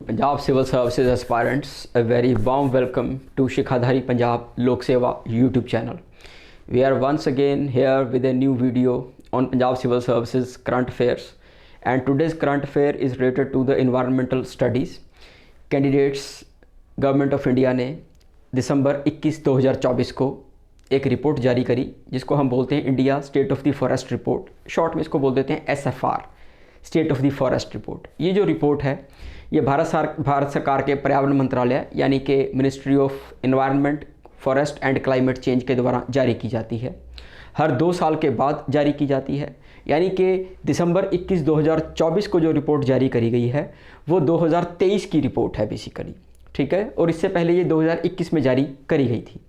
Punjab Civil Services aspirants, a very warm welcome to Shikhadhari Punjab Lok Seva YouTube channel. We are once again here with a new video on Punjab Civil Services current affairs, and today's current affair is related to the environmental studies. Candidates government of India ने दिसंबर 21, 2024 को एक report जारी करी जिसको हम बोलते हैं India state of the forest report, short में इसको बोल देते हैं SFR, state of the forest report. ये जो रिपोर्ट है ये भारत सरकार के पर्यावरण मंत्रालय यानी कि ministry of environment, forest and climate change के द्वारा जारी की जाती है। हर 2 साल के बाद जारी की जाती है, यानी कि दिसंबर 21, 2024 को जो रिपोर्ट जारी करी गई है वो 2023 की रिपोर्ट है बेसिकली, ठीक है। और इससे पहले ये 2021 में जारी करी गई थी।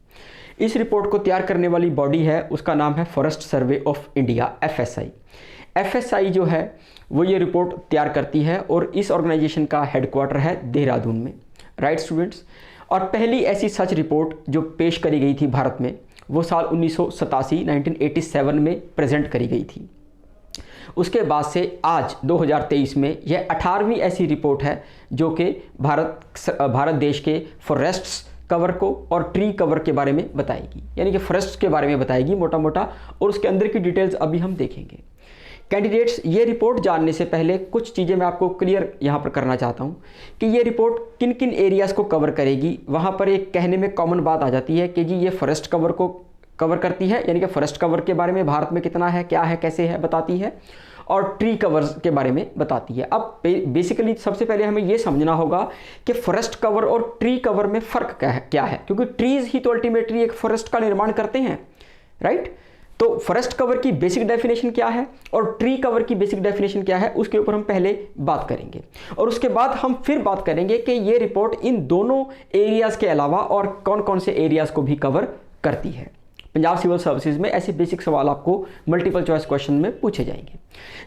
इस रिपोर्ट को तैयार करने वाली बॉडी है, उसका नाम है forest survey of India, FSI। FSI जो है वो ये रिपोर्ट तैयार करती है और इस ऑर्गेनाइजेशन का हेडक्वार्टर है देहरादून में, राइट स्टूडेंट्स। और पहली ऐसी सच रिपोर्ट जो पेश करी गई थी भारत में वो साल 1987 में प्रेजेंट करी गई थी। उसके बाद से आज 2023 में यह 18वीं ऐसी रिपोर्ट है जो कि भारत देश के फॉरेस्ट्स कवर को और ट्री कवर के बारे में बताएगी, यानी कि फॉरेस्ट के बारे में बताएगी मोटा मोटा, और उसके अंदर की डिटेल्स अभी हम देखेंगे। कैंडिडेट्स, ये रिपोर्ट जानने से पहले कुछ चीज़ें मैं आपको क्लियर यहाँ पर करना चाहता हूँ कि ये रिपोर्ट किन किन एरियाज़ को कवर करेगी। वहाँ पर एक कहने में कॉमन बात आ जाती है कि जी ये फॉरेस्ट कवर को कवर करती है, यानी कि फॉरेस्ट कवर के बारे में भारत में कितना है, क्या है, कैसे है बताती है, और ट्री कवर्स के बारे में बताती है। अब बेसिकली सबसे पहले हमें यह समझना होगा कि फॉरेस्ट कवर और ट्री कवर में फ़र्क क्या है, क्योंकि ट्रीज़ ही तो अल्टीमेटली एक फॉरेस्ट का निर्माण करते हैं, राइट। तो फॉरेस्ट कवर की बेसिक डेफिनेशन क्या है और ट्री कवर की बेसिक डेफिनेशन क्या है, उसके ऊपर हम पहले बात करेंगे, और उसके बाद हम फिर बात करेंगे कि ये रिपोर्ट इन दोनों एरियाज़ के अलावा और कौन कौन से एरियाज़ को भी कवर करती है। पंजाब सिविल सर्विसेज में ऐसे बेसिक सवाल आपको मल्टीपल चॉइस क्वेश्चन में पूछे जाएंगे।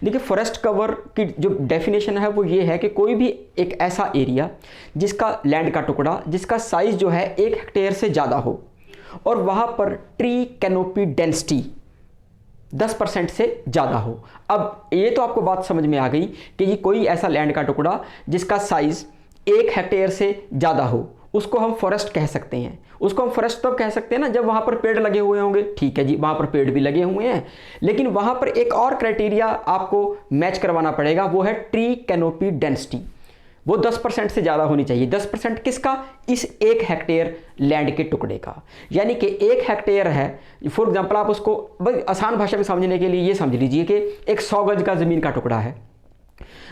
देखिए, फॉरेस्ट कवर की जो डेफिनेशन है वो ये है कि कोई भी एक ऐसा एरिया जिसका लैंड का टुकड़ा जिसका साइज जो है 1 हेक्टेयर से ज़्यादा हो और वहाँ पर ट्री कैनोपी डेंसिटी 10% से ज़्यादा हो। अब ये तो आपको बात समझ में आ गई कि ये कोई ऐसा लैंड का टुकड़ा जिसका साइज 1 हेक्टेयर से ज़्यादा हो उसको हम फॉरेस्ट कह सकते हैं। उसको हम फॉरेस्ट तब कह सकते हैं ना जब वहाँ पर पेड़ लगे हुए होंगे, ठीक है जी, वहाँ पर पेड़ भी लगे हुए हैं, लेकिन वहाँ पर एक और क्राइटेरिया आपको मैच करवाना पड़ेगा, वो है ट्री कैनोपी डेंसिटी। वो 10% से ज़्यादा होनी चाहिए। 10% किसका? इस 1 हेक्टेयर लैंड के टुकड़े का। यानी कि 1 हेक्टेयर है, फॉर एग्जांपल आप उसको बस आसान भाषा में समझने के लिए ये समझ लीजिए कि एक 100 गज का ज़मीन का टुकड़ा है,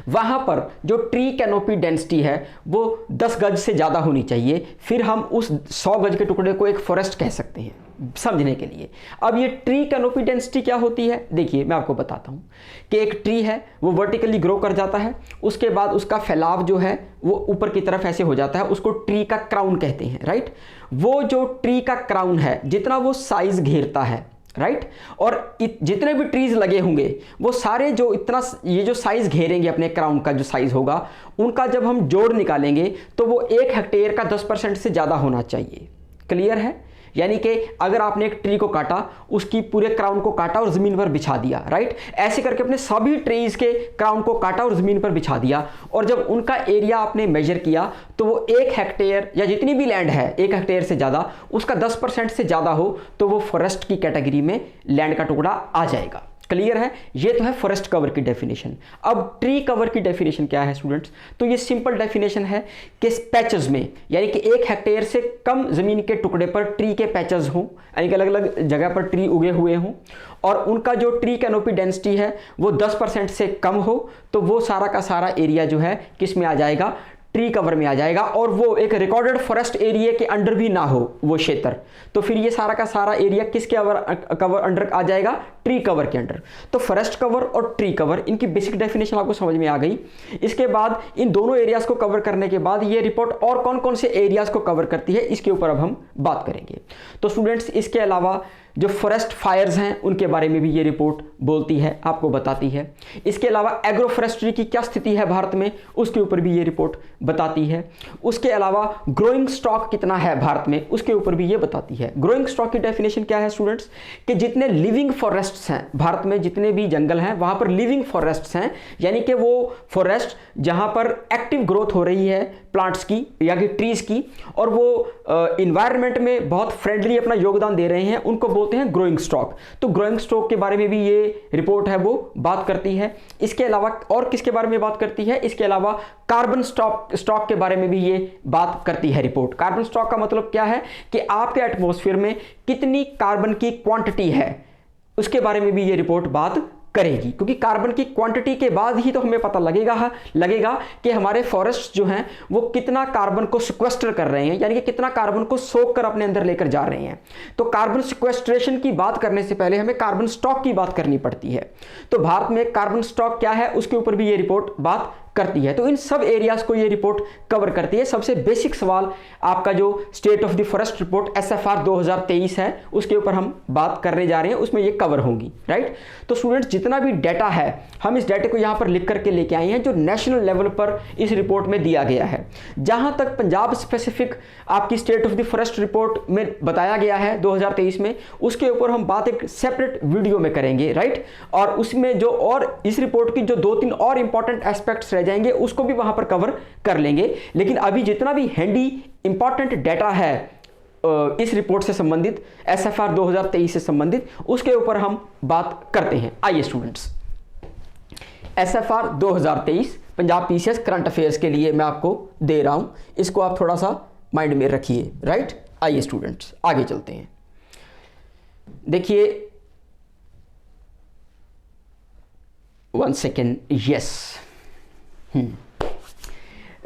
वहाँ पर जो ट्री कैनोपी डेंसिटी है वो 10 गज से ज़्यादा होनी चाहिए, फिर हम उस 100 गज के टुकड़े को एक फॉरेस्ट कह सकते हैं समझने के लिए। अब ये ट्री कैनोपी डेंसिटी क्या होती है, देखिए मैं आपको बताता हूँ कि एक ट्री है वो वर्टिकली ग्रो कर जाता है, उसके बाद उसका फैलाव जो है वो ऊपर की तरफ ऐसे हो जाता है, उसको ट्री का क्राउन कहते हैं, राइट। वो जो ट्री का क्राउन है जितना वो साइज घेरता है, राइट, और जितने भी ट्रीज लगे होंगे वो सारे जो इतना ये जो साइज घेरेंगे अपने क्राउन का जो साइज होगा उनका जब हम जोड़ निकालेंगे तो वो 1 हेक्टेयर का 10% से ज़्यादा होना चाहिए। क्लियर है? यानी कि अगर आपने एक ट्री को काटा, उसकी पूरे क्राउन को काटा और ज़मीन पर बिछा दिया, राइट, ऐसे करके अपने सभी ट्रीज के क्राउन को काटा और ज़मीन पर बिछा दिया, और जब उनका एरिया आपने मेजर किया तो वो 1 हेक्टेयर या जितनी भी लैंड है 1 हेक्टेयर से ज़्यादा, उसका 10% से ज़्यादा हो तो वो फॉरेस्ट की कैटेगरी में लैंड का टुकड़ा आ जाएगा। क्लियर है? ये तो है फॉरेस्ट कवर की डेफिनेशन। अब ट्री कवर की डेफिनेशन क्या है स्टूडेंट्स? तो ये सिंपल डेफिनेशन है कि पैचेस में, यानी कि 1 हेक्टेयर से कम जमीन के टुकड़े पर ट्री के पैचेस हों, यानी कि अलग अलग जगह पर ट्री उगे हुए हों, और उनका जो ट्री कैनोपी डेंसिटी है वो 10% से कम हो, तो वो सारा का सारा एरिया जो है किस में आ जाएगा? ट्री कवर में आ जाएगा। और वो एक रिकॉर्डेड फॉरेस्ट एरिया के अंडर भी ना हो वो क्षेत्र, तो फिर ये सारा का सारा एरिया किसके कवर अंडर आ जाएगा? ट्री कवर के अंडर। तो फॉरेस्ट कवर और ट्री कवर, इनकी बेसिक डेफिनेशन आपको समझ में आ गई। इसके बाद इन दोनों एरियाज को कवर करने के बाद ये रिपोर्ट और कौन कौन से एरियाज को कवर करती है इसके ऊपर अब हम बात करेंगे। तो स्टूडेंट्स, इसके अलावा जो फॉरेस्ट फायर्स हैं उनके बारे में भी ये रिपोर्ट बोलती है, आपको बताती है। इसके अलावा एग्रो फॉरेस्ट्री की क्या स्थिति है भारत में, उसके ऊपर भी ये रिपोर्ट बताती है। उसके अलावा ग्रोइंग स्टॉक कितना है भारत में, उसके ऊपर भी ये बताती है। ग्रोइंग स्टॉक की डेफिनेशन क्या है स्टूडेंट्स, कि जितने लिविंग फॉरेस्ट्स हैं भारत में, जितने भी जंगल हैं वहाँ पर लिविंग फॉरेस्ट्स हैं, यानी कि वो फॉरेस्ट जहाँ पर एक्टिव ग्रोथ हो रही है प्लांट्स की या कि ट्रीज की, और वो इन्वायरमेंट में बहुत फ्रेंडली अपना योगदान दे रहे हैं, उनको बोलते हैं ग्रोइंग स्टॉक। तो ग्रोइंग स्टॉक के बारे में भी ये रिपोर्ट है वो बात करती है। इसके अलावा और किसके बारे में बात करती है, इसके अलावा कार्बन स्टॉक के बारे में भी ये बात करती है रिपोर्ट। कार्बन स्टॉक का मतलब क्या है कि आपके एटमॉस्फेयर में कितनी कार्बन की क्वांटिटी है, उसके बारे में भी ये रिपोर्ट बात करेगी, क्योंकि कार्बन की क्वांटिटी के बाद ही तो हमें पता लगेगा कि हमारे फॉरेस्ट जो हैं वो कितना कार्बन को सिक्वेस्टर कर रहे हैं, यानी कि कितना कार्बन को सोख कर अपने अंदर लेकर जा रहे हैं। तो कार्बन सिक्वेस्ट्रेशन की बात करने से पहले हमें कार्बन स्टॉक की बात करनी पड़ती है। तो भारत में कार्बन स्टॉक क्या है उसके ऊपर भी ये रिपोर्ट बात करती है। तो इन सब एरियाज को ये रिपोर्ट कवर करती है। सबसे बेसिक सवाल आपका जो state of the forest report SFR 2023 है उसके ऊपर हम बात करने जा रहे हैं, उसमें ये कवर होंगी, राइट। तो स्टूडेंट्स जितना भी डाटा है हम इस डाटे को यहाँ पर लिख करके लेके आए हैं जो नेशनल लेवल पर इस रिपोर्ट में दिया गया है। जहाँ तक पंजाब स्पेसिफिक आपकी state of the forest report में बताया गया है 2023 में, उसके ऊपर हम बात एक सेपरेट वीडियो में करेंगे, राइट। और उसमें जो और इस रिपोर्ट की जो 2-3 और इंपॉर्टेंट एस्पेक्ट्स रह जाएंगे उसको भी वहां पर कवर कर लेंगे। लेकिन अभी जितना भी हैंडी इंपॉर्टेंट डाटा है इस रिपोर्ट से संबंधित, SFR 2023 से संबंधित, उसके ऊपर हम बात करते हैं। आइए students, SFR 2023 Punjab PCS current affairs के लिए मैं आपको दे रहा हूं, इसको आप थोड़ा सा माइंड में रखिए, राइट। आइए स्टूडेंट्स आगे चलते हैं। देखिए 1 सेकेंड, यस।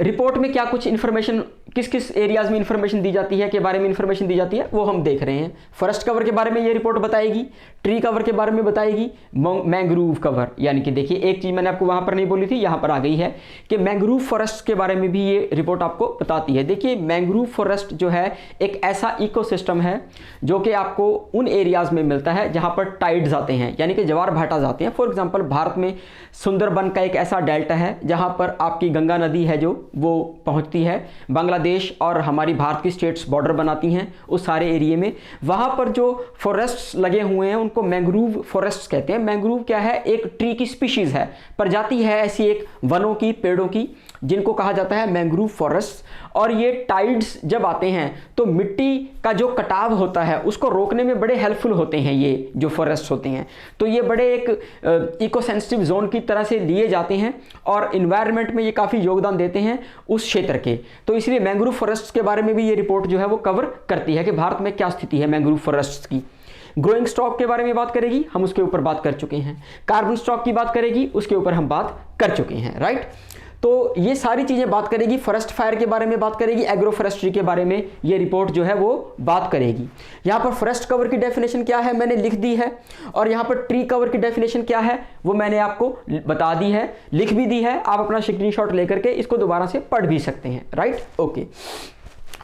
रिपोर्ट में क्या कुछ इंफॉर्मेशन, किस किस एरियाज में इंफॉर्मेशन दी जाती है के बारे में इंफॉर्मेशन दी जाती है वो हम देख रहे हैं। फॉरेस्ट कवर के बारे में ये रिपोर्ट बताएगी, ट्री कवर के बारे में बताएगी, मैंग्रोव कवर, यानी कि देखिए एक चीज मैंने आपको वहां पर नहीं बोली थी, यहां पर आ गई है कि मैंग्रोव फॉरेस्ट के बारे में भी ये रिपोर्ट आपको बताती है। देखिए मैंग्रोव फॉरेस्ट जो है एक ऐसा इकोसिस्टम है जो कि आपको उन एरियाज में मिलता है जहां पर टाइड्स आते हैं, यानी कि ज्वार भाटा आते हैं। फॉर एग्जाम्पल भारत में सुंदरबन का एक ऐसा डेल्टा है जहां पर आपकी गंगा नदी है जो वो पहुंचती है, बांग्लादेश और हमारी भारत की स्टेट्स बॉर्डर बनाती हैं उस सारे एरिया में। वहां पर जो फॉरेस्ट्स लगे हुए हैं उनको मैंग्रोव फॉरेस्ट्स कहते हैं। मैंग्रोव क्या है, एक ट्री की स्पीशीज है, प्रजाति है ऐसी एक वनों की, पेड़ों की, जिनको कहा जाता है मैंग्रोव फॉरेस्ट। और ये टाइड्स जब आते हैं तो मिट्टी का जो कटाव होता है उसको रोकने में बड़े हेल्पफुल होते हैं ये जो फॉरेस्ट होते हैं। तो ये बड़े एक इको सेंसिटिव जोन की तरह से लिए जाते हैं और इन्वायरमेंट में ये काफ़ी योगदान देते हैं उस क्षेत्र के। तो इसलिए मैंग्रोव फॉरेस्ट के बारे में भी ये रिपोर्ट जो है वो कवर करती है कि भारत में क्या स्थिति है मैंग्रोव फॉरेस्ट की। ग्रोइंग स्टॉक के बारे में बात करेगी, हम उसके ऊपर बात कर चुके हैं। कार्बन स्टॉक की बात करेगी, उसके ऊपर हम बात कर चुके हैं, राइट। तो ये सारी चीजें बात करेगी। फॉरेस्ट फायर के बारे में बात करेगी, एग्रो फॉरेस्ट्री के बारे में ये रिपोर्ट जो है वो बात करेगी। यहाँ पर फॉरेस्ट कवर की डेफिनेशन क्या है मैंने लिख दी है, और यहाँ पर ट्री कवर की डेफिनेशन क्या है वो मैंने आपको बता दी है, लिख भी दी है। आप अपना स्क्रीनशॉट लेकर के इसको दोबारा से पढ़ भी सकते हैं, राइट, ओके।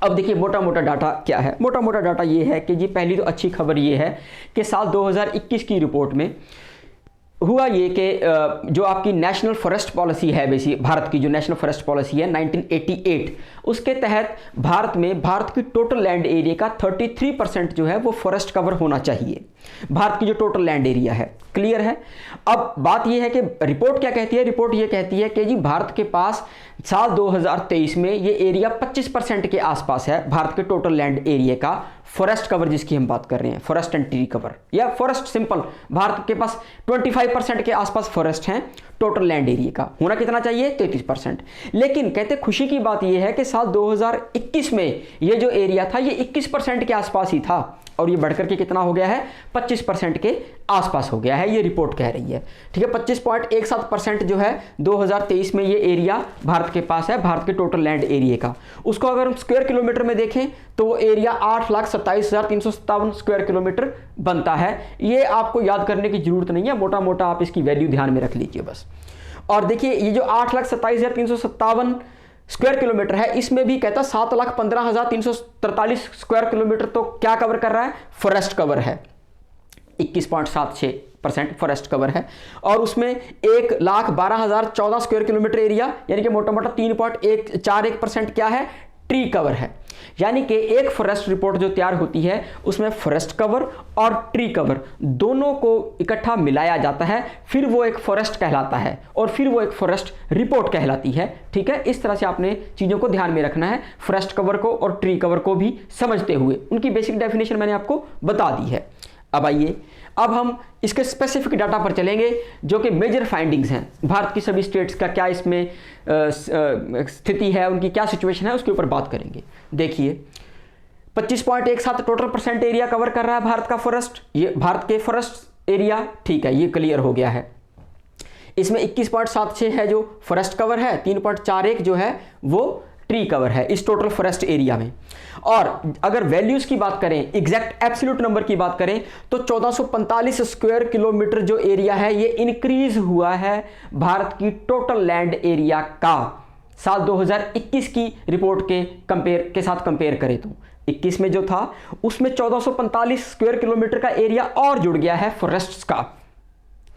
अब देखिए मोटा मोटा डाटा क्या है। मोटा मोटा डाटा ये है कि जी पहली तो अच्छी खबर ये है कि साल 2021 की रिपोर्ट में हुआ ये कि जो आपकी नेशनल फॉरेस्ट पॉलिसी है, बेसिक भारत की जो नेशनल फॉरेस्ट पॉलिसी है 1988, उसके तहत भारत में भारत की टोटल लैंड एरिया का 33% जो है वो फॉरेस्ट कवर होना चाहिए। भारत की जो टोटल लैंड एरिया है, क्लियर है। अब बात यह है कि रिपोर्ट क्या कहती है, रिपोर्ट ये कहती है कि जी भारत के पास साल 2023 में ये एरिया 25% के आसपास है भारत के टोटल लैंड एरिया का फॉरेस्ट कवर जिसकी हम बात कर रहे हैं, फॉरेस्ट एंड ट्री कवर या फॉरेस्ट सिंपल। भारत के पास 25% के आसपास फॉरेस्ट हैं टोटल लैंड एरिया का, होना कितना चाहिए 33%। लेकिन कहते खुशी की बात यह है कि साल 2021 में ये जो एरिया था ये 21% के आसपास ही था और ये बढ़कर के कितना हो गया है 25% के आसपास हो गया है, ये रिपोर्ट कह रही है, ठीक है। 25.17% जो है 2023 में ये एरिया भारत के पास है, भारत के टोटल लैंड एरिया का। उसको अगर हम स्क्वायर किलोमीटर में देखें तो वो एरिया 8,27,357 स्क्वायर किलोमीटर बनता है। ये आपको याद करने की जरूरत नहीं है, मोटा मोटा आप इसकी वैल्यू ध्यान में रख लीजिए बस। और देखिए ये जो 8,27,357 स्क्वायर किलोमीटर है, इसमें भी कहता 7,15,343 स्क्वायर किलोमीटर तो क्या कवर कर रहा है, फॉरेस्ट कवर है 21.76%। 40% फॉरेस्ट कवर है और उसमें 1,12,014 स्क्वायर किलोमीटर एरिया यानी कि मोटा मोटा 3.141% क्या है, ट्री कवर है। यानी कि एक फॉरेस्ट रिपोर्ट जो तैयार होती है उसमें फॉरेस्ट कवर और ट्री कवर दोनों को इकट्ठा मिलाया जाता है, फिर वो एक फॉरेस्ट कहलाता है और फिर वो एक फॉरेस्ट रिपोर्ट कहलाती है। ठीक है, इस तरह से आपने चीज़ों को ध्यान में रखना है, फॉरेस्ट कवर को और ट्री कवर को भी समझते हुए। उनकी बेसिक डेफिनेशन मैंने आपको बता दी है। अब आइए, अब हम इसके स्पेसिफिक डाटा पर चलेंगे जो कि मेजर फाइंडिंग्स हैं। भारत की सभी स्टेट्स का क्या इसमें स्थिति है, उनकी क्या सिचुएशन है, उसके ऊपर बात करेंगे। देखिए 25.17 टोटल परसेंट एरिया कवर कर रहा है भारत का फॉरेस्ट, ये भारत के फॉरेस्ट एरिया। ठीक है, ये क्लियर हो गया है। इसमें 21.76 है जो फॉरेस्ट कवर है, 3.41 जो है वो ट्री कवर है इस टोटल फॉरेस्ट एरिया में। और अगर वैल्यूज की बात करें, एग्जैक्ट एब्सोल्यूट नंबर की बात करें तो 1445 स्क्वायर किलोमीटर जो एरिया है ये इंक्रीज हुआ है भारत की टोटल लैंड एरिया का। साल 2021 की रिपोर्ट के साथ कंपेयर करें तो 21 में जो था उसमें 1445 स्क्वायर किलोमीटर का एरिया और जुड़ गया है फॉरेस्ट्स का,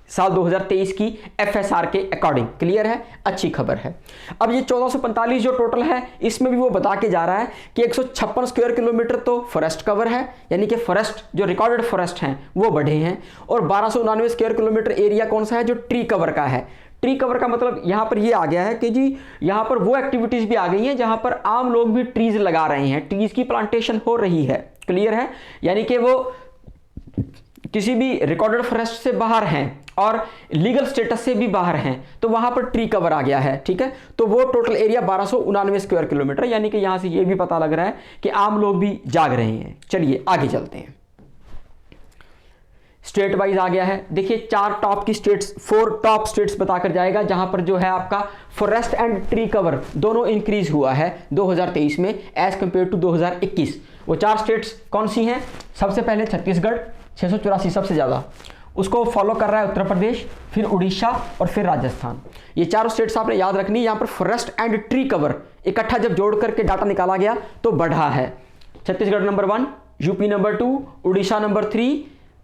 साल 2023 की एफएसआर के अकॉर्डिंग। क्लियर है, अच्छी खबर है। अब ये 1445 जो टोटल है इसमें भी वो बता के जा रहा है कि 156 स्क्वायर किलोमीटर तो फॉरेस्ट कवर है, यानी कि फॉरेस्ट जो रिकॉर्डेड फॉरेस्ट हैं वो बढ़े हैं, और 1299 स्क्वायर किलोमीटर एरिया कौन सा है, जो ट्री कवर का है। ट्री कवर का मतलब यहां पर ये आ गया है कि जी यहां पर वो एक्टिविटीज भी आ गई हैं जहां पर आम लोग भी ट्रीज लगा रहे हैं, ट्रीज की प्लांटेशन हो रही है। क्लियर है, यानी कि वो किसी भी रिकॉर्डेड फॉरेस्ट से बाहर हैं और लीगल स्टेटस से भी बाहर हैं, तो वहां पर ट्री कवर आ गया है। ठीक है, तो वो टोटल एरिया 1299 स्क्वायर किलोमीटर, यानी कि यहां से ये भी पता लग रहा है कि आम लोग भी जाग रहे हैं। चलिए आगे चलते हैं, स्टेट वाइज आ गया है। देखिए 4 टॉप स्टेट्स बताकर जाएगा जहां पर जो है आपका फॉरेस्ट एंड ट्री कवर दोनों इंक्रीज हुआ है 2023 में एज कंपेयर टू 2021। वो 4 स्टेट्स कौन सी हैं? सबसे पहले छत्तीसगढ़ 684 सबसे ज़्यादा, उसको फॉलो कर रहा है उत्तर प्रदेश, फिर उड़ीसा और फिर राजस्थान। ये चारों स्टेट्स आपने याद रखनी। यहाँ पर फॉरेस्ट एंड ट्री कवर इकट्ठा जब जोड़ करके डाटा निकाला गया तो बढ़ा है। Chhattisgarh number 1, UP number 2, Orissa number 3,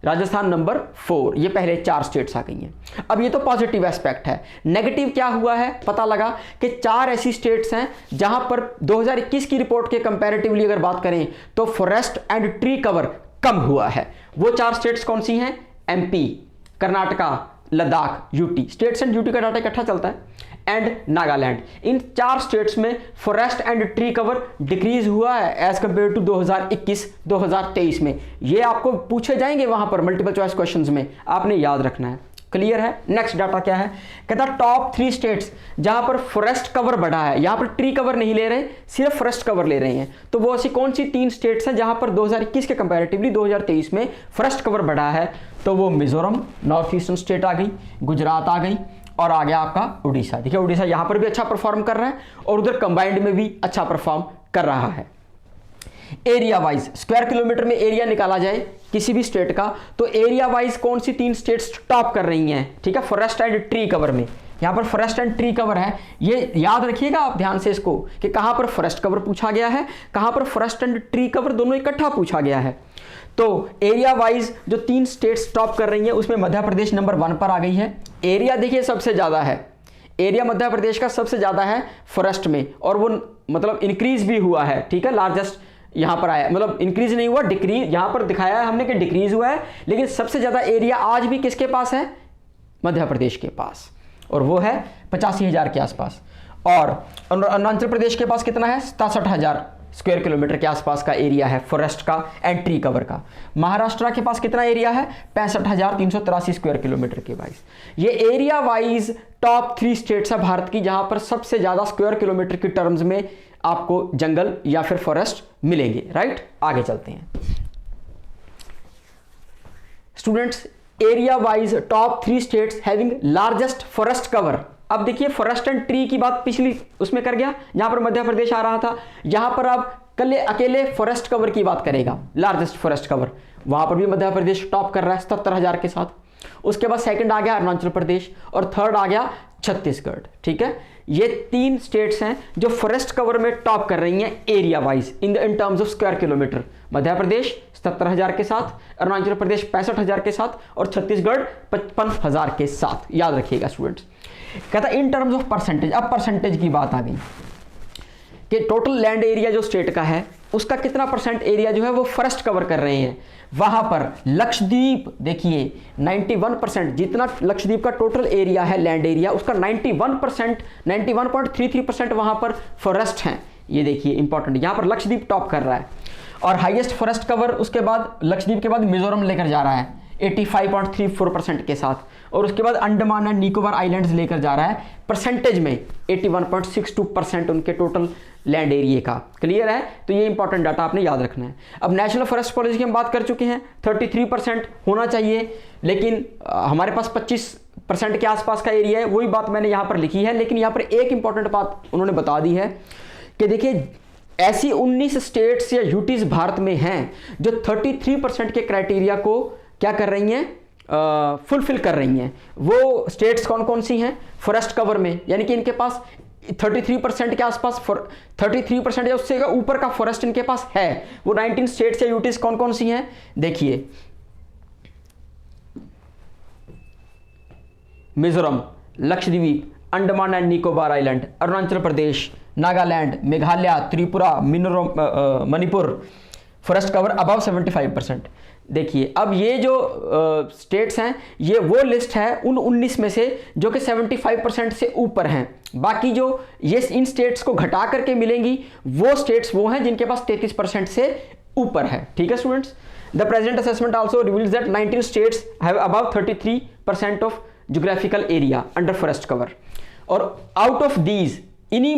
Rajasthan number 4। ये पहले 4 स्टेट्स आ गई हैं। अब ये तो पॉजिटिव एस्पेक्ट है। नेगेटिव क्या हुआ है? पता लगा कि 4 ऐसी स्टेट्स हैं जहां पर 2021 की रिपोर्ट के कंपैरेटिवली अगर बात करें तो फॉरेस्ट एंड ट्री कवर कम हुआ है। वो 4 स्टेट्स कौन सी हैं? MP, Karnataka, Ladakh, UT. States and UT का डाटा इकट्ठा चलता है, एंड नागालैंड। इन 4 स्टेट्स में forest and tree cover decrease हुआ है एज कंपेयर टू 2021-2023 में। ये आपको पूछे जाएंगे वहां पर मल्टीपल चॉइस क्वेश्चंस में, आपने याद रखना है। क्लियर है। नेक्स्ट डाटा क्या है? कहता टॉप 3 स्टेट्स जहां पर फॉरेस्ट कवर बढ़ा है, यहां पर ट्री कवर नहीं ले रहे, सिर्फ फॉरेस्ट कवर ले रहे हैं। तो वो ऐसी कौन सी 3 स्टेट्स हैं जहां पर 2021 के कंपैरेटिवली 2023 में फॉरेस्ट कवर बढ़ा है? तो वो मिजोरम, नॉर्थ ईस्टर्न स्टेट आ गई, गुजरात आ गई, और आ गया आपका उड़ीसा। देखिए उड़ीसा यहां पर भी अच्छा परफॉर्म कर रहा है और उधर कंबाइंड में भी अच्छा परफॉर्म कर रहा है। एरिया वाइज स्क्वायर किलोमीटर में एरिया निकाला जाए किसी भी स्टेट का, तो एरिया वाइज कौन सी 3 स्टेट्स टॉप कर रही हैं? ठीक है, फॉरेस्ट एंड ट्री कवर में। यहां पर फॉरेस्ट एंड ट्री कवर है, ये याद रखिएगा आप ध्यान से इसको कि कहां पर फॉरेस्ट कवर पूछा गया है, कहां पर फॉरेस्ट एंड ट्री कवर दोनों इकट्ठा पूछा गया है। तो एरिया वाइज जो 3 स्टेट्स टॉप कर रही हैं उसमें मध्य प्रदेश नंबर 1 पर आ गई है। एरिया देखिए सबसे ज्यादा है, एरिया मध्य प्रदेश का सबसे ज्यादा है फॉरेस्ट में, और वो मतलब इंक्रीज भी हुआ है। ठीक है, लार्जेस्ट यहां पर आया, मतलब इंक्रीज नहीं हुआ, डिक्रीज यहां पर दिखाया है हमने कि डिक्रीज हुआ है, लेकिन सबसे ज्यादा एरिया आज भी किसके पास है? मध्य प्रदेश के पास, और वो है 85,000 के आसपास। और अरुणाचल प्रदेश के पास कितना है? 67,000 स्क्वायर किलोमीटर के आसपास का एरिया है फॉरेस्ट का एंड ट्री कवर का। महाराष्ट्र के पास कितना एरिया है? 65,383 स्क्वायर किलोमीटर के वाइज। ये एरिया वाइज टॉप 3 स्टेट्स है भारत की जहां पर सबसे ज्यादा स्क्वायर किलोमीटर की टर्म्स में आपको जंगल या फिर फॉरेस्ट मिलेंगे। राइट, आगे चलते हैं students. Area wise top 3 states having largest forest cover. अब देखिए फॉरेस्ट एंड ट्री की बात पिछली उसमें कर गया, यहां पर मध्य प्रदेश आ रहा था, यहां पर अब कल अकेले फॉरेस्ट कवर की बात करेगा, लार्जेस्ट फॉरेस्ट कवर, वहां पर भी मध्य प्रदेश टॉप कर रहा है 77,000 के साथ। उसके बाद सेकंड आ गया अरुणाचल प्रदेश और थर्ड आ गया छत्तीसगढ़। ठीक है, ये 3 स्टेट्स हैं जो फॉरेस्ट कवर में टॉप कर रही हैं area wise in terms of square kilometre. Madhya Pradesh 77,000 के साथ, अरुणाचल प्रदेश 65,000 के साथ और छत्तीसगढ़ 55,000 के साथ। याद रखिएगा स्टूडेंट्स। कहता इन टर्म्स ऑफ परसेंटेज, अब परसेंटेज की बात आ गई कि टोटल लैंड एरिया जो स्टेट का है उसका कितना परसेंट एरिया जो है वो फॉरेस्ट कवर कर रहे हैं। वहां पर लक्षद्वीप देखिए 91%, जितना लक्षद्वीप का टोटल एरिया है लैंड एरिया उसका 91%, 91.33% वहां पर फॉरेस्ट हैं। ये देखिए इंपॉर्टेंट, यहां पर लक्षद्वीप टॉप कर रहा है और हाईएस्ट फॉरेस्ट कवर उसके बाद लक्षद्वीप के बाद मिजोरम लेकर जा रहा है 85.34% के साथ, और उसके बाद अंडमान एंड निकोबार आइलैंड्स लेकर जा रहा है परसेंटेज में 81.62% उनके टोटल लैंड एरिया का। क्लियर है? तो ये इंपॉर्टेंट डाटा आपने याद रखना है। अब नेशनल फॉरेस्ट पॉलिसी की हम बात कर चुके हैं, 33% होना चाहिए, लेकिन हमारे पास 25% के आसपास का एरिया है। वही बात मैंने यहाँ पर लिखी है, लेकिन यहाँ पर एक इंपॉर्टेंट बात उन्होंने बता दी है कि देखिए ऐसी 19 स्टेट्स या यूटीज भारत में हैं जो 33% के क्राइटेरिया को क्या कर रही हैं, फुलफिल कर रही हैं। वो स्टेट्स कौन कौन सी हैं फॉरेस्ट कवर में, यानी कि इनके पास 33% के आसपास 33% या उससे ऊपर का फॉरेस्ट इनके पास है। वो 19 स्टेट्स या यूटीज कौन कौन सी हैं देखिए, Mizoram, Lakshadweep, Andaman and Nicobar island, Arunachal Pradesh, Nagaland, Meghalaya, Tripura, Manipur, forest cover above 75%। देखिए अब ये जो स्टेट्स हैं ये वो लिस्ट है उन 19 में से जो कि 75% से ऊपर हैं। बाकी जो ये इन स्टेट्स को घटा करके मिलेंगी वो स्टेट्स वो हैं जिनके पास 33% से ऊपर है। ठीक है students. The present assessment also reveals that 19 states have above 33% of geographical area under forest cover, और आउट ऑफ दीज इन्हीं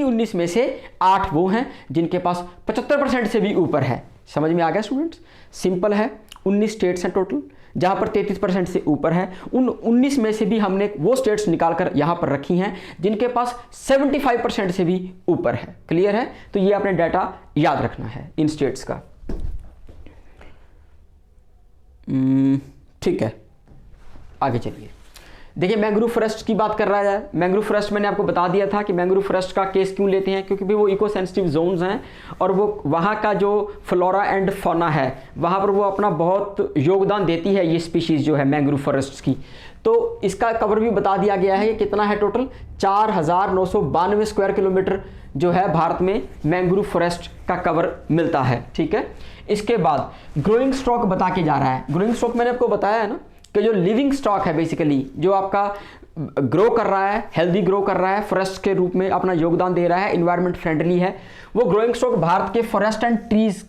19 में से 8 वो हैं जिनके पास 75% से भी ऊपर है। समझ में आ गया स्टूडेंट्स? सिंपल है, 19 स्टेट्स हैं टोटल जहां पर 33% से ऊपर है। उन 19 में से भी हमने वो स्टेट्स निकालकर यहां पर रखी हैं जिनके पास 75% से भी ऊपर है। क्लियर है? तो ये आपने डाटा याद रखना है इन स्टेट्स का। ठीक है, आगे चलिए। देखिए मैंग्रोव फॉरेस्ट की बात कर रहा है। मैंग्रोव फॉरेस्ट मैंने आपको बता दिया था कि मैंग्रोव फॉरेस्ट का केस क्यों लेते हैं, क्योंकि भी वो इको सेंसिटिव जोन्स हैं और वो वहाँ का जो फ्लोरा एंड फौना है वहाँ पर वो अपना बहुत योगदान देती है ये स्पीशीज़ जो है मैंग्रोव फॉरेस्ट की। तो इसका कवर भी बता दिया गया है कि कितना है टोटल 4,992 स्क्वायर किलोमीटर जो है भारत में मैंग्रोव फॉरेस्ट का कवर मिलता है। ठीक है, इसके बाद ग्रोइंग स्टॉक बता के जा रहा है। ग्रोइंग स्टॉक मैंने आपको बताया है ना कि जो लिविंग स्टॉक है बेसिकली जो आपका ग्रो कर रहा है, हेल्दी ग्रो कर रहा है, फॉरेस्ट के रूप में अपना योगदान दे रहा है, इन्वायरमेंट फ्रेंडली है, वो ग्रोइंग स्टॉक भारत के forest and trees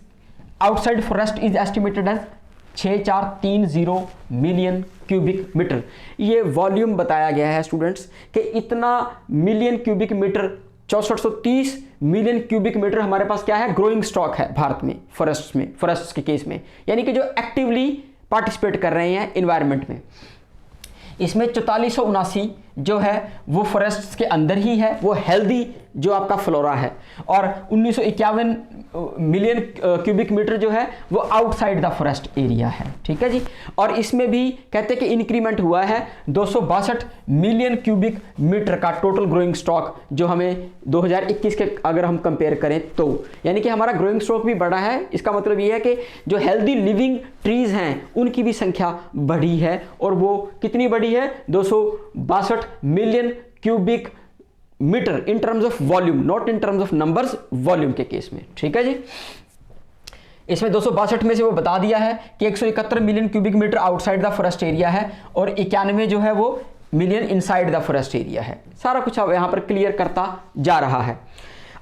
outside forest is estimated as 6430 million cubic metre. ये वॉल्यूम बताया गया है स्टूडेंट्स कि इतना million cubic metre 6430 million cubic metre हमारे पास क्या है, ग्रोइंग स्टॉक है भारत में, फॉरेस्ट के केस में, यानी कि जो एक्टिवली पार्टिसिपेट कर रहे हैं इन्वायरमेंट में। इसमें 4479 जो है वो फॉरेस्ट के अंदर ही है, वो हेल्दी जो आपका फ्लोरा है, और 1951 मिलियन क्यूबिक मीटर जो है वो आउटसाइड द फॉरेस्ट एरिया है। ठीक है जी। और इसमें भी कहते हैं कि इंक्रीमेंट हुआ है 262 मिलियन क्यूबिक मीटर का टोटल ग्रोइंग स्टॉक जो हमें 2021 के अगर हम कंपेयर करें तो, यानी कि हमारा ग्रोइंग स्टॉक भी बढ़ा है। इसका मतलब ये है कि जो हेल्दी लिविंग ट्रीज हैं उनकी भी संख्या बढ़ी है, और वो कितनी बढ़ी है 262 million cubic metre in terms of volume, not in terms of numbers, volume के केस में। ठीक है जी। इसमें 262 में से वो बता दिया है कि 171 million cubic metre outside the forest area है और 91 जो है वो million inside the forest area है। सारा कुछ अब यहाँ पर क्लियर करता जा रहा है।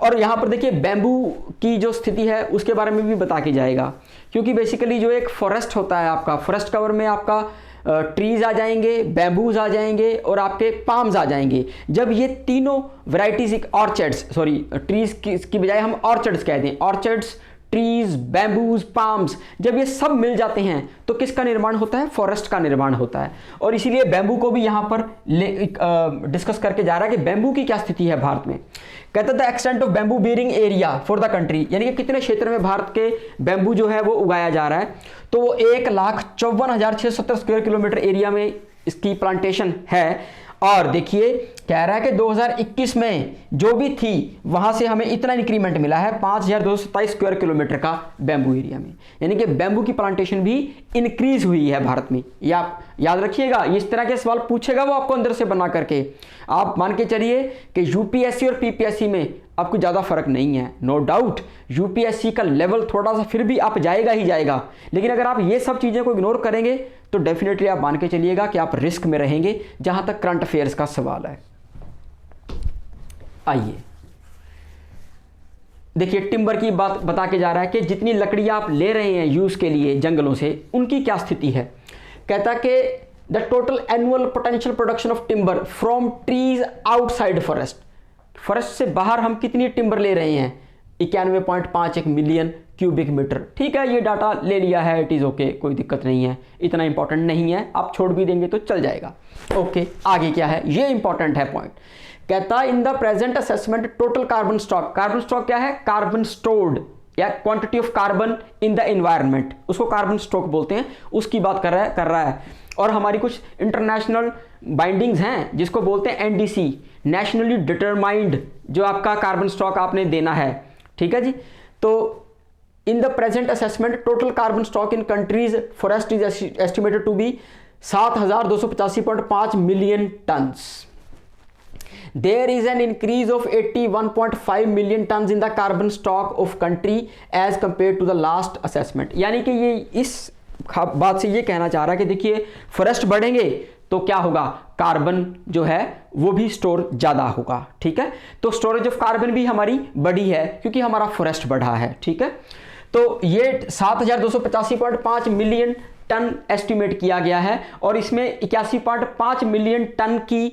और यहाँ पर देखिए बैम्बू की जो स्थिति है उसके बारे में भी बता के जाएगा, क्योंकि बेसिकली जो एक फॉरेस्ट होता है आपका, फॉरेस्ट कवर में आपका ट्रीज आ जाएंगे, बैम्बूज आ जाएंगे और आपके पाम्स आ जाएंगे। जब ये तीनों वैरायटीज, ऑर्चर्ड्स, सॉरी ट्रीज की बजाय हम ऑर्चर्ड्स कहते हैं, ऑर्चर्ड्स, ट्रीज, बैम्बूज, पाम्स, जब ये सब मिल जाते हैं तो किसका निर्माण होता है, फॉरेस्ट का निर्माण होता है। और इसीलिए बैम्बू को भी यहाँ पर डिस्कस करके जा रहा है कि बैम्बू की क्या स्थिति है भारत में। कहता the extent of bamboo bearing area for the country, यानी कि कितने क्षेत्र में भारत के बैम्बू जो है वो उगाया जा रहा है, तो वो 1,54,670 स्क्वायर किलोमीटर एरिया में इसकी प्लांटेशन है। और देखिए कह रहा है कि 2021 में जो भी थी वहां से हमें इतना इंक्रीमेंट मिला है 5227 स्क्वायर किलोमीटर का बैम्बू एरिया में, यानी कि बैम्बू की प्लांटेशन भी इंक्रीज हुई है भारत में। ये आप याद रखिएगा, इस तरह के सवाल पूछेगा वो आपको अंदर से बना करके। आप मान के चलिए कि यूपीएससी और पीपीएससी में आपको ज़्यादा फर्क नहीं है, नो डाउट यूपीएससी का लेवल थोड़ा सा फिर भी आप जाएगा ही जाएगा, लेकिन अगर आप ये सब चीज़ें को इग्नोर करेंगे तो डेफिनेटली आप मान के चलिएगा कि आप रिस्क में रहेंगे जहां तक करंट अफेयर्स का सवाल है। आइए देखिए, टिम्बर की बात बता के जा रहा है कि जितनी लकड़ियां आप ले रहे हैं यूज के लिए जंगलों से, उनकी क्या स्थिति है। कहता कि the total annual potential production of timber from trees outside forest, forest से बाहर हम कितनी टिम्बर ले रहे हैं, 91.51 मिलियन क्यूबिक मीटर। ठीक है, ये डाटा ले लिया है, इट इज़ ओके, कोई दिक्कत नहीं है, इतना इंपॉर्टेंट नहीं है, आप छोड़ भी देंगे तो चल जाएगा। ओके, आगे क्या है, ये इंपॉर्टेंट है पॉइंट। कहता इन the present assessment total carbon stock, carbon stock क्या है, कार्बन स्टोर्ड या quantity of carbon in the environment, उसको कार्बन स्टॉक बोलते हैं, उसकी बात कर रहा है। और हमारी कुछ इंटरनेशनल बाइंडिंग्स हैं जिसको बोलते हैं एनडीसी, नेशनली डिटरमाइंड, जो आपका कार्बन स्टॉक आपने देना है। ठीक है जी, तो in the present assessment total carbon stock in country's forest is estimated to be 7285.5 million tons. There is an increase of 81.5 million tons in the carbon stock of country as compared to the last assessment। यानी कि ये इस बात से ये कहना चाह रहा है कि देखिए फॉरेस्ट बढ़ेंगे तो क्या होगा, कार्बन जो है वो भी स्टोर ज़्यादा होगा। ठीक है, तो स्टोरेज ऑफ कार्बन भी हमारी बढ़ी है क्योंकि हमारा फॉरेस्ट बढ़ा है। ठीक है, तो ये 7285.5 मिलियन टन एस्टिमेट किया गया है और इसमें 81.5 मिलियन टन की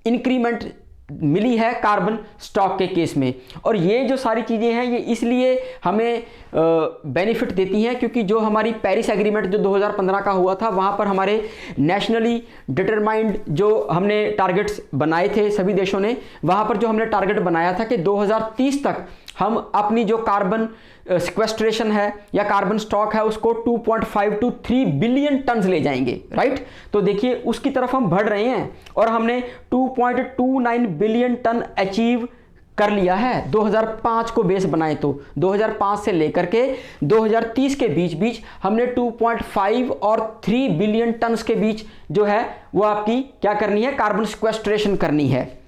इंक्रीमेंट मिली है कार्बन स्टॉक के केस में। और ये जो सारी चीज़ें हैं ये इसलिए हमें बेनिफिट देती हैं क्योंकि जो हमारी पेरिस एग्रीमेंट जो 2015 का हुआ था वहाँ पर हमारे नेशनली डिटरमाइंड जो हमने टारगेट्स बनाए थे सभी देशों ने, वहाँ पर जो हमने टारगेट बनाया था कि 2030 तक हम अपनी जो कार्बन सिक्वेस्ट्रेशन है या कार्बन स्टॉक है उसको 2.5 to 3 बिलियन टन्स ले जाएंगे। राइट, तो देखिए उसकी तरफ हम बढ़ रहे हैं और हमने 2.29 बिलियन टन अचीव कर लिया है 2005 को बेस बनाए तो 2005 से लेकर के 2030 के बीच हमने 2.5 और 3 बिलियन टन्स के बीच जो है वो आपकी क्या करनी है, कार्बन सिक्वेस्ट्रेशन करनी है।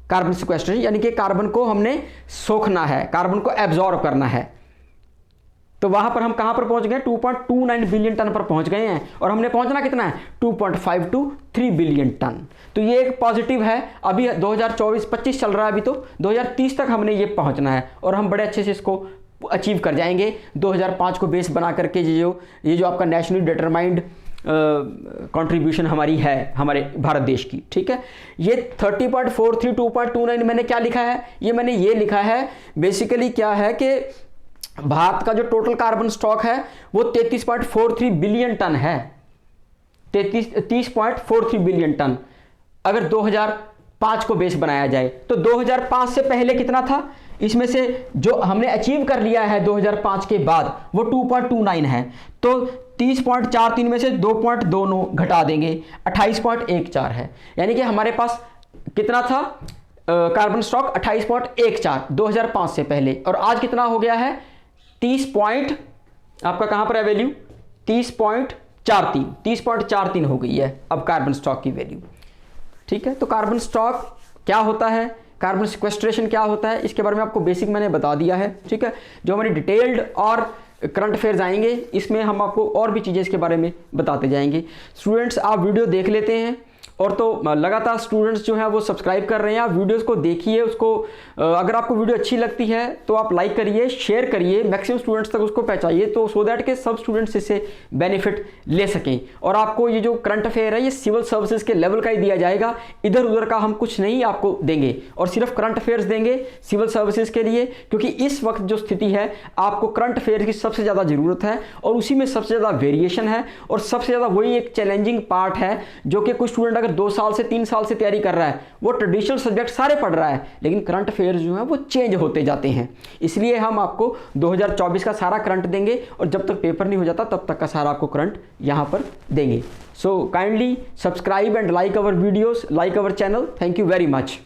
कार्बन सिक्वेस्ट्रेशन यानी कि कार्बन को हमने सोखना है, कार्बन को एब्जॉर्ब करना है। तो वहां पर हम कहां पर पहुंच गए, 2.29 बिलियन टन पर पहुंच गए हैं और हमने पहुंचना कितना है, 2.5 to 3 बिलियन टन। तो ये एक पॉजिटिव है। अभी 2024-25 चल रहा है, अभी तो 2030 तक हमने ये पहुंचना है और हम बड़े अच्छे से इसको अचीव कर जाएंगे 2005 को बेस बना करके। ये जो आपका नेशनली डिटरमाइंड कंट्रीब्यूशन हमारी है हमारे भारत देश की। ठीक है, ये 30.43 2.29 मैंने क्या लिखा है, ये मैंने ये लिखा है बेसिकली क्या है कि भारत का जो टोटल कार्बन स्टॉक है वो 33.43 बिलियन टन है, 30.43 बिलियन टन। अगर 2005 को बेस बनाया जाए तो 2005 से पहले कितना था, इसमें से जो हमने अचीव कर लिया है 2005 के बाद वो 2.29 है। तो 30.43 में से 2.29 घटा देंगे, 28.14 है। यानी कि हमारे पास कितना था कार्बन स्टॉक, 28.14 2005 से पहले, और आज कितना हो गया है 30 आपका कहां पर है वैल्यू, 30.43 हो गई है अब कार्बन स्टॉक की वैल्यू। ठीक है, तो कार्बन स्टॉक क्या होता है, कार्बन सिक्वेस्ट्रेशन क्या होता है, इसके बारे में आपको बेसिक मैंने बता दिया है। ठीक है, जो हमारी डिटेल्ड और करंट अफेयर्स आएंगे इसमें हम आपको और भी चीज़ें इसके बारे में बताते जाएंगे। स्टूडेंट्स आप वीडियो देख लेते हैं और तो लगातार स्टूडेंट्स जो हैं वो सब्सक्राइब कर रहे हैं। आप वीडियोस को देखिए, उसको अगर आपको वीडियो अच्छी लगती है तो आप लाइक करिए, शेयर करिए, मैक्सिमम स्टूडेंट्स तक उसको पहुंचाइए तो सो दैट के सब स्टूडेंट्स इससे बेनिफिट ले सकें। और आपको ये जो करंट अफेयर है ये सिविल सर्विसेज के लेवल का ही दिया जाएगा, इधर उधर का हम कुछ नहीं आपको देंगे और सिर्फ करंट अफेयर्स देंगे सिविल सर्विसेज के लिए, क्योंकि इस वक्त जो स्थिति है आपको करंट अफेयर की सबसे ज़्यादा ज़रूरत है और उसी में सबसे ज़्यादा वेरिएशन है और सबसे ज़्यादा वही एक चैलेंजिंग पार्ट है जो कि कुछ स्टूडेंट अगर अगर 2 साल से 3 साल से तैयारी कर रहा है वो ट्रेडिशनल सब्जेक्ट सारे पढ़ रहा है, लेकिन करंट अफेयर्स जो हैं वो चेंज होते जाते हैं। इसलिए हम आपको 2024 का सारा करंट देंगे और जब तक पेपर नहीं हो जाता तब तक का सारा आपको करंट यहाँ पर देंगे। So kindly subscribe and like our videos, like our channel. Thank you very much.